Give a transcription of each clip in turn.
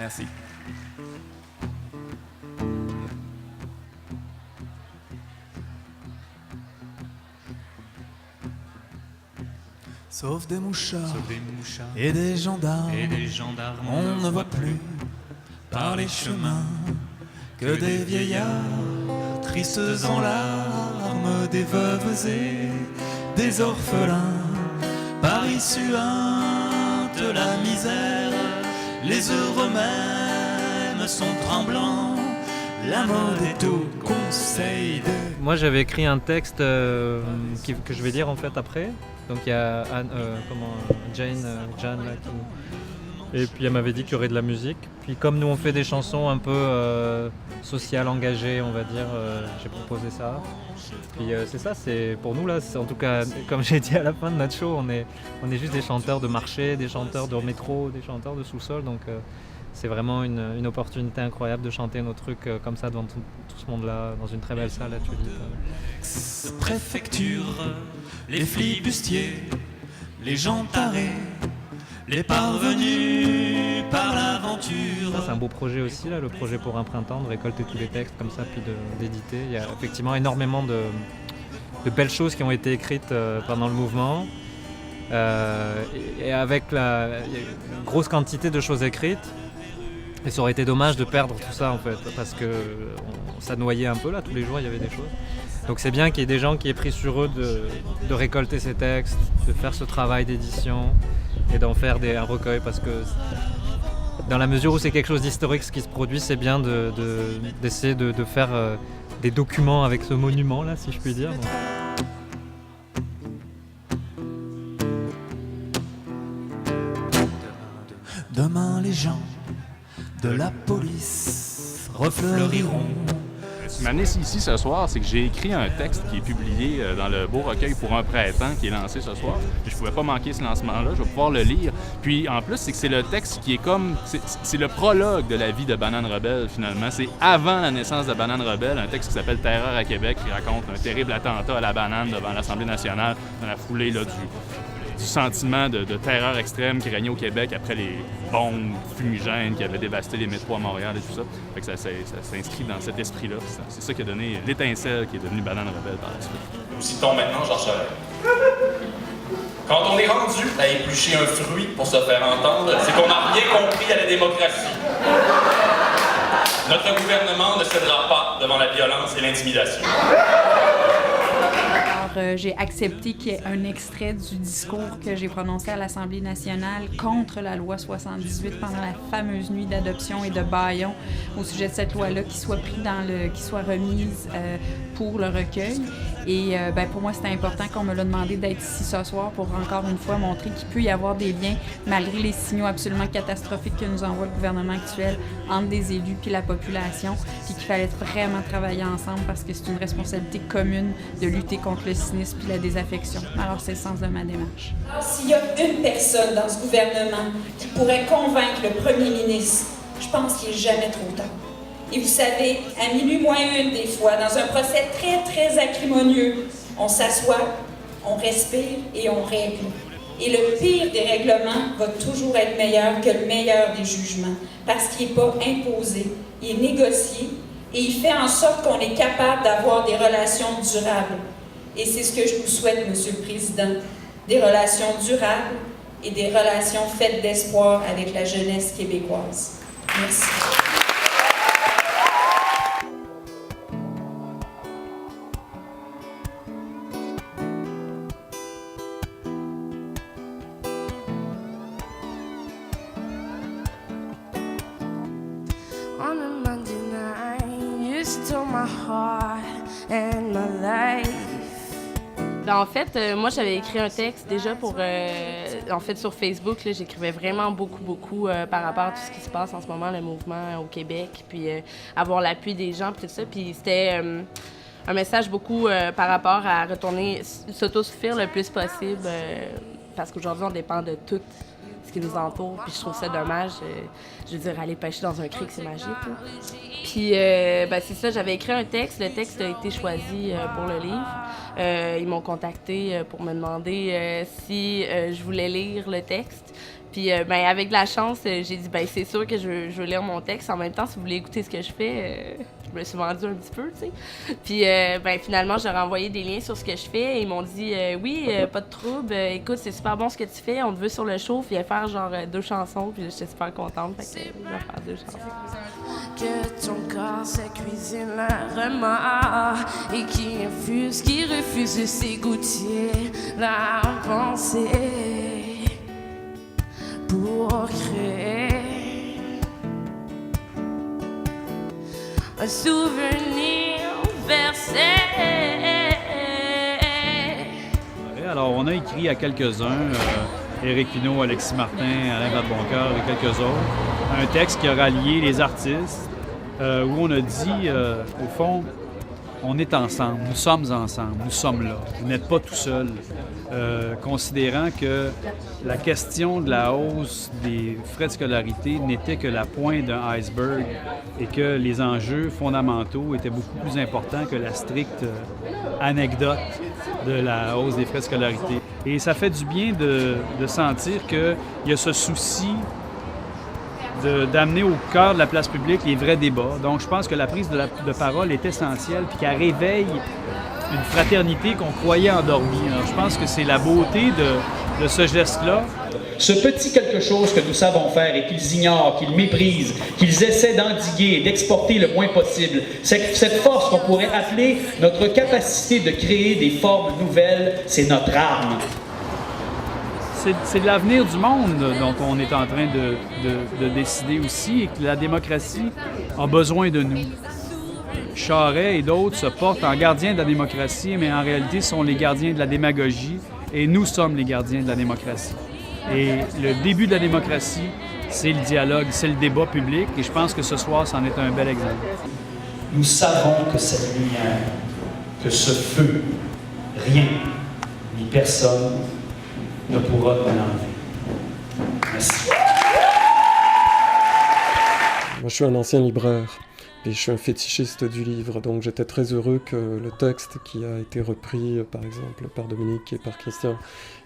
Merci. Sauf des mouchards et des gendarmes, on ne voit plus par les chemins que des vieillards tristes en larmes, des veuves et des orphelins, Paris suinte la misère, les heureux même sont tremblants, la mode est au conseil de... Moi j'avais écrit un texte que je vais lire en fait après. Donc il y a Jane là, et puis elle m'avait dit qu'il y aurait de la musique. Puis comme nous on fait des chansons un peu sociales, engagées, on va dire, j'ai proposé ça. Puis c'est ça, c'est pour nous là, c'est, en tout cas comme j'ai dit à la fin de notre show, on est juste des chanteurs de marché, des chanteurs de métro, des chanteurs de sous-sol. Donc c'est vraiment une opportunité incroyable de chanter nos trucs comme ça devant tout ce monde-là, dans une très belle salle à Tulipe. Préfecture, les flibustiers, les gens tarés, les parvenus par l'aventure. Ça, c'est un beau projet aussi, là, le projet pour un printemps, de récolter tous les textes comme ça, puis d'éditer. Il y a effectivement énormément de belles choses qui ont été écrites pendant le mouvement. Et avec il y a une grosse quantité de choses écrites. Et ça aurait été dommage de perdre tout ça en fait, parce que ça noyait un peu là, tous les jours il y avait des choses. Donc c'est bien qu'il y ait des gens qui aient pris sur eux de récolter ces textes, de faire ce travail d'édition et d'en faire un recueil, parce que dans la mesure où c'est quelque chose d'historique ce qui se produit, c'est bien d'essayer de faire des documents avec ce monument là, si je puis dire. Donc. Demain les gens de la police refleuriront. Ce qui m'a amené ici ce soir, c'est que j'ai écrit un texte qui est publié dans le beau recueil Pour un printemps qui est lancé ce soir. Puis je pouvais pas manquer ce lancement-là, je vais pouvoir le lire. Puis en plus, c'est que c'est le texte qui est comme... C'est le prologue de la vie de Banane Rebelle, finalement. C'est avant la naissance de Banane Rebelle, un texte qui s'appelle Terreur à Québec, qui raconte un terrible attentat à la banane devant l'Assemblée nationale, dans la foulée là, du sentiment de terreur extrême qui régnait au Québec après les bombes fumigènes qui avaient dévasté les métros à Montréal et tout ça. Fait que ça s'inscrit dans cet esprit-là. C'est ça qui a donné l'étincelle qui est devenue Banane Rebelle par la suite. Nous citons maintenant Georges Sorel. Quand on est rendu à éplucher un fruit pour se faire entendre, c'est qu'on n'a rien compris à la démocratie. Notre gouvernement ne cédera pas devant la violence et l'intimidation. J'ai accepté qu'il y ait un extrait du discours que j'ai prononcé à l'Assemblée nationale contre la loi 78 pendant la fameuse nuit d'adoption et de bâillon au sujet de cette loi-là qui soit remise pour le recueil. Et pour moi, c'était important qu'on me l'a demandé d'être ici ce soir pour encore une fois montrer qu'il peut y avoir des liens, malgré les signaux absolument catastrophiques que nous envoie le gouvernement actuel, entre des élus puis la population, puis qu'il fallait vraiment travailler ensemble parce que c'est une responsabilité commune de lutter contre le cynisme puis la désaffection. Alors, c'est le sens de ma démarche. S'il y a une personne dans ce gouvernement qui pourrait convaincre le premier ministre, je pense qu'il n'est jamais trop tard. Et vous savez, à minuit moins une des fois, dans un procès très, très acrimonieux, on s'assoit, on respire et on règle. Et le pire des règlements va toujours être meilleur que le meilleur des jugements, parce qu'il n'est pas imposé, il est négocié et il fait en sorte qu'on est capable d'avoir des relations durables. Et c'est ce que je vous souhaite, Monsieur le Président, des relations durables et des relations faites d'espoir avec la jeunesse québécoise. Merci. On a Monday night, you stole my heart and my life. En fait, moi, j'avais écrit un texte déjà pour... en fait, sur Facebook, là, j'écrivais vraiment beaucoup par rapport à tout ce qui se passe en ce moment, le mouvement au Québec, puis avoir l'appui des gens, puis tout ça. Puis c'était un message beaucoup par rapport à retourner s'autosuffire le plus possible, parce qu'aujourd'hui, on dépend de tout ce qui nous entoure, puis je trouve ça dommage. Je veux dire, aller pêcher dans un creek, c'est magique, là. Puis, c'est ça, j'avais écrit un texte. Le texte a été choisi pour le livre. Ils m'ont contacté pour me demander si je voulais lire le texte. Puis avec de la chance, j'ai dit c'est sûr que je veux lire mon texte. En même temps, si vous voulez écouter ce que je fais, je me suis vendue un petit peu, tu sais. Puis finalement, j'ai renvoyé des liens sur ce que je fais et ils m'ont dit oui, pas de trouble, écoute, c'est super bon ce que tu fais, on te veut sur le show, puis faire genre 2 chansons, puis j'étais super contente, fait que je vais faire 2 chansons. Que ton corps se cuisine le remords et qui infuse, qui refuse de s'égoutter la pensée pour créer un souvenir versé. Alors, on a écrit à quelques-uns, Éric Pinault, Alexis Martin, Alain Vadeboncoeur et quelques autres, un texte qui a rallié les artistes, où on a dit, au fond, on est ensemble, nous sommes ensemble, nous sommes là, vous n'êtes pas tout seul, considérant que la question de la hausse des frais de scolarité n'était que la pointe d'un iceberg et que les enjeux fondamentaux étaient beaucoup plus importants que la stricte anecdote de la hausse des frais de scolarité. Et ça fait du bien de sentir qu'il y a ce souci d'amener au cœur de la place publique les vrais débats. Donc, je pense que la prise de parole est essentielle puis qu'elle réveille une fraternité qu'on croyait endormie. Alors, je pense que c'est la beauté de ce geste-là. Ce petit quelque chose que nous savons faire et qu'ils ignorent, qu'ils méprisent, qu'ils essaient d'endiguer et d'exporter le moins possible, cette force qu'on pourrait appeler notre capacité de créer des formes nouvelles, c'est notre arme. C'est de l'avenir du monde dont on est en train de décider aussi et que la démocratie a besoin de nous. Charest et d'autres se portent en gardiens de la démocratie, mais en réalité sont les gardiens de la démagogie et nous sommes les gardiens de la démocratie. Et le début de la démocratie, c'est le dialogue, c'est le débat public et je pense que ce soir, c'en est un bel exemple. Nous savons que cette lumière, que ce feu, rien ni personne ne pourra nous l'enlever. Merci. Moi, je suis un ancien libraire et je suis un fétichiste du livre, donc j'étais très heureux que le texte qui a été repris, par exemple, par Dominique et par Christian,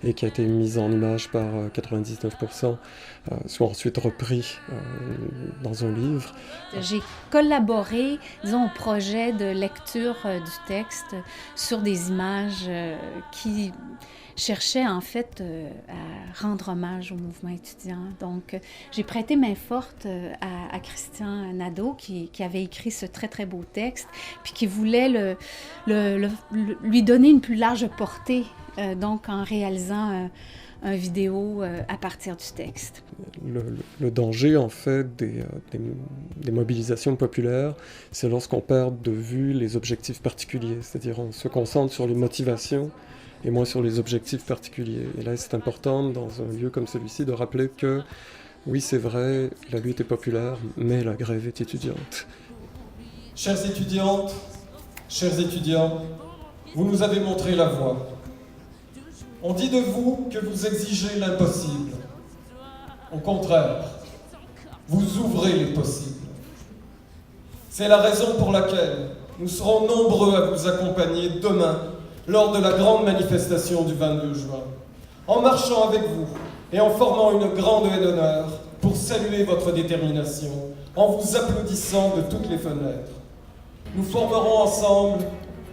et qui a été mis en image par 99%, soit ensuite repris dans un livre. J'ai collaboré, disons, au projet de lecture du texte sur des images qui cherchaient en fait à rendre hommage au mouvement étudiant. Donc, j'ai prêté main forte à Christian Nadeau qui avait écrit ce très, très beau texte, puis qui voulait lui donner une plus large portée, donc en réalisant un vidéo à partir du texte. Le danger, en fait, des mobilisations populaires, c'est lorsqu'on perd de vue les objectifs particuliers, c'est-à-dire on se concentre sur les motivations et moins sur les objectifs particuliers. Et là, c'est important, dans un lieu comme celui-ci, de rappeler que, oui, c'est vrai, la lutte est populaire, mais la grève est étudiante. Chères étudiantes, chers étudiants, vous nous avez montré la voie. On dit de vous que vous exigez l'impossible. Au contraire, vous ouvrez les possibles. C'est la raison pour laquelle nous serons nombreux à vous accompagner demain lors de la grande manifestation du 22 juin, en marchant avec vous et en formant une grande haie d'honneur pour saluer votre détermination, en vous applaudissant de toutes les fenêtres. Nous formerons ensemble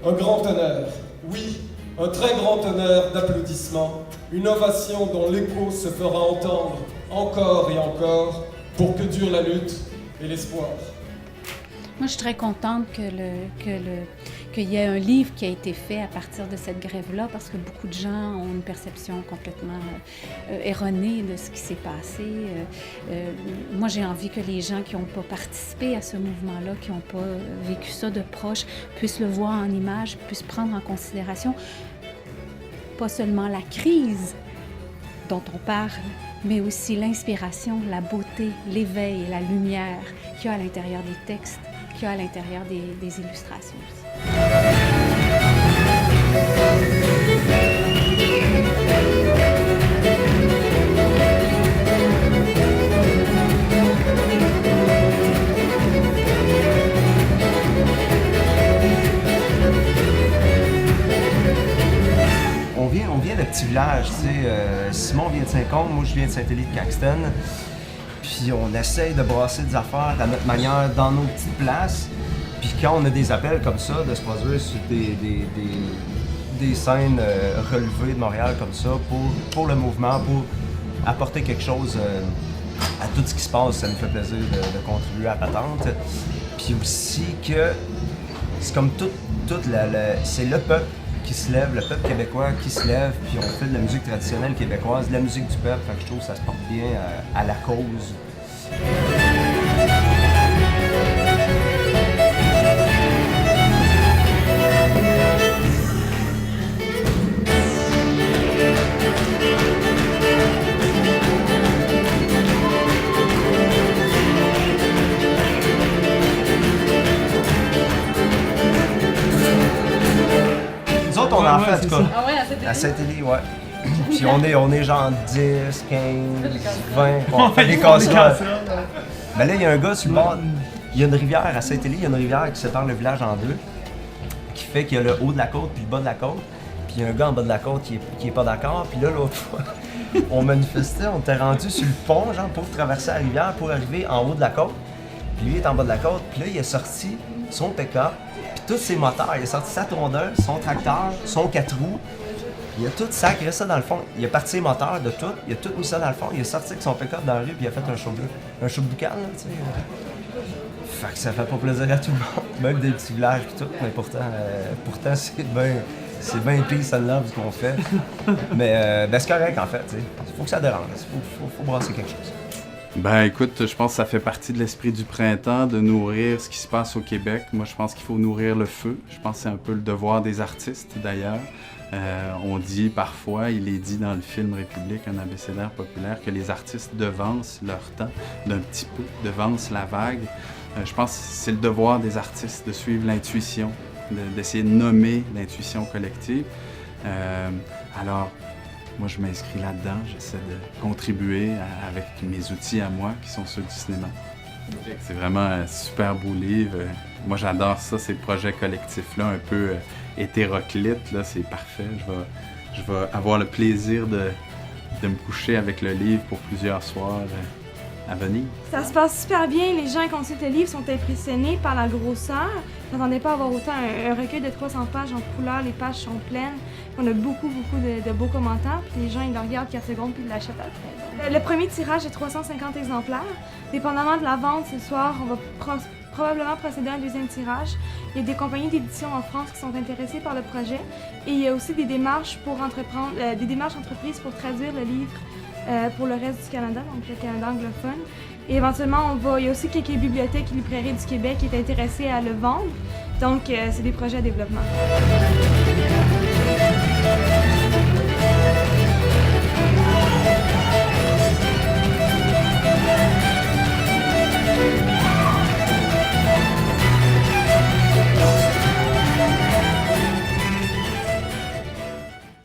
un grand honneur, oui, un très grand honneur d'applaudissements, une ovation dont l'écho se fera entendre encore et encore pour que dure la lutte et l'espoir. Moi, je suis très contente qu'il y ait un livre qui a été fait à partir de cette grève-là, parce que beaucoup de gens ont une perception complètement erronée de ce qui s'est passé. Moi, j'ai envie que les gens qui n'ont pas participé à ce mouvement-là, qui n'ont pas vécu ça de proche, puissent le voir en images, puissent prendre en considération pas seulement la crise dont on parle, mais aussi l'inspiration, la beauté, l'éveil et la lumière qu'il y a à l'intérieur des textes, qu'il y a à l'intérieur des illustrations aussi. On vient de petit village, tu sais. Simon vient de Saint-Côme, moi je viens de Saint-Élie de Caxton. Puis on essaye de brasser des affaires à notre manière dans nos petites places. Puis quand on a des appels comme ça, de se produire sur des scènes relevées de Montréal comme ça, pour le mouvement, pour apporter quelque chose à tout ce qui se passe, ça nous fait plaisir de contribuer à la patente. Puis aussi que c'est comme c'est le peuple qui se lève, le peuple québécois qui se lève, puis on fait de la musique traditionnelle québécoise, de la musique du peuple, fait que je trouve que ça se porte bien à la cause. Nous autres, on en fait, en tout cas. Ah ouais, à Saint-Élie, ouais. Puis on est genre 10, 15, 20, on fait des casseroles. Mais là, il y a un gars sur le bord, il y a une rivière à Saint-Élie, il y a une rivière qui sépare le village en deux, qui fait qu'il y a le haut de la côte puis le bas de la côte. Puis il y a un gars en bas de la côte qui est pas d'accord. Puis là, l'autre fois, on manifestait, on était rendu sur le pont, genre, pour traverser la rivière, pour arriver en haut de la côte. Puis lui, il est en bas de la côte, puis là, il a sorti son pick-up, puis tous ses moteurs. Il a sorti sa tondeuse, son tracteur, son 4 roues. Il a tout sacré ça dans le fond. Il a parti ses moteurs de tout, il a tout mis ça dans le fond. Il a sorti avec son pick-up dans la rue, puis il a fait un show boucan, là, tu sais. Fait que ça fait pas plaisir à tout le monde, même des petits villages et tout, mais pourtant c'est bien peace and love ce qu'on fait. Mais c'est correct en fait, tu sais. Faut que ça dérange, faut brasser quelque chose. Ben écoute, je pense que ça fait partie de l'esprit du printemps de nourrir ce qui se passe au Québec. Moi je pense qu'il faut nourrir le feu. Je pense que c'est un peu le devoir des artistes d'ailleurs. On dit parfois, il est dit dans le film République, un abécédaire populaire, que les artistes devancent leur temps d'un petit peu, devancent la vague. Je pense que c'est le devoir des artistes de suivre l'intuition, d'essayer de nommer l'intuition collective. Alors, moi, je m'inscris là-dedans, j'essaie de contribuer avec mes outils à moi, qui sont ceux du cinéma. C'est vraiment un super beau livre. Moi, j'adore ça, ces projets collectifs-là, un peu hétéroclites, là, c'est parfait. Je vais avoir le plaisir de me coucher avec le livre pour plusieurs soirs à venir. Ça se passe super bien. Les gens qui consultent le livre sont impressionnés par la grosseur. Je m'attendais pas à avoir autant un recueil de 300 pages en couleur. Les pages sont pleines. On a beaucoup de beaux commentaires. Puis les gens, ils le regardent 4 secondes puis ils l'achètent après. Le premier tirage est 350 exemplaires. Dépendamment de la vente ce soir, on va probablement procéder à un deuxième tirage. Il y a des compagnies d'édition en France qui sont intéressées par le projet. Et il y a aussi des démarches entreprises pour traduire le livre pour le reste du Canada, donc le Canada anglophone. Et éventuellement, il y a aussi quelques bibliothèques et librairies du Québec qui sont intéressées à le vendre. Donc, c'est des projets à développement.